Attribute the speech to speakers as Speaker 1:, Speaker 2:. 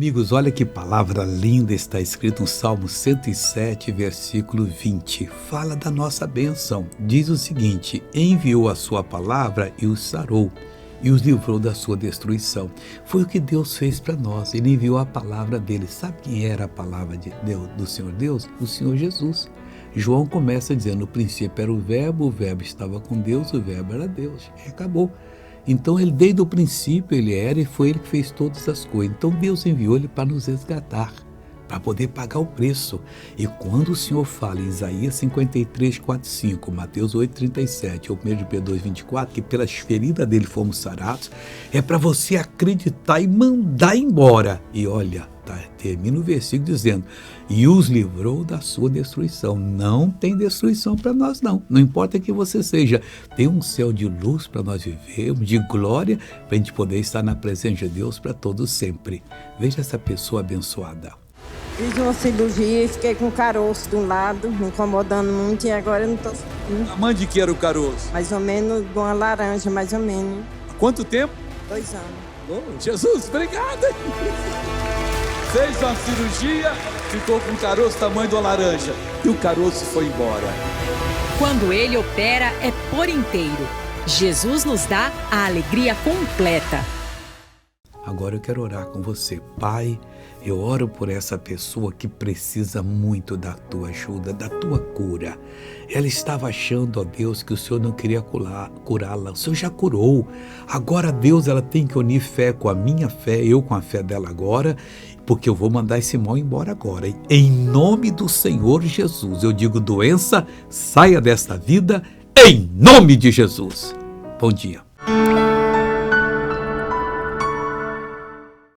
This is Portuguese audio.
Speaker 1: Amigos, olha que palavra linda está escrita no Salmo 107, versículo 20. Fala da nossa bênção. Diz o seguinte: enviou a sua palavra e os sarou, e os livrou da sua destruição. Foi o que Deus fez para nós. Ele enviou a palavra dele. Sabe quem era a palavra de Deus, do Senhor Deus? O Senhor Jesus. João começa dizendo: no princípio era o verbo estava com Deus, o verbo era Deus. E acabou. Então, ele desde o princípio ele era e foi ele que fez todas as coisas. Então, Deus enviou ele para nos resgatar, para poder pagar o preço. E quando o Senhor fala em Isaías 53, 4, 5, Mateus 8, 37, ou 1 Pedro 2, 24, que pelas feridas dele fomos sarados, é para você acreditar e mandar embora. E olha, termina o versículo dizendo: e os livrou da sua destruição. Não tem destruição para nós, não. Não importa que você seja. Tem um céu de luz para nós vivermos, de glória, para a gente poder estar na presença de Deus para todos sempre. Veja essa pessoa abençoada.
Speaker 2: Fiz uma cirurgia e fiquei com caroço de um lado, me incomodando muito, e agora eu não estou sentindo.
Speaker 3: A mãe de que era o caroço?
Speaker 2: Mais ou menos de uma laranja, mais ou menos.
Speaker 3: Há quanto tempo?
Speaker 2: 2 anos.
Speaker 3: Oh, Jesus, obrigado! Fez uma cirurgia, ficou com um caroço tamanho de uma laranja, e o caroço foi embora.
Speaker 4: Quando ele opera, é por inteiro. Jesus nos dá a alegria completa.
Speaker 1: Agora eu quero orar com você. Pai, eu oro por essa pessoa que precisa muito da tua ajuda, da tua cura. Ela estava achando, ó Deus, que o Senhor não queria curá-la. O Senhor já curou. Agora, Deus, ela tem que unir fé com a minha fé, eu com a fé dela agora, porque eu vou mandar esse mal embora agora. Em nome do Senhor Jesus, eu digo: doença, saia desta vida, em nome de Jesus. Bom dia.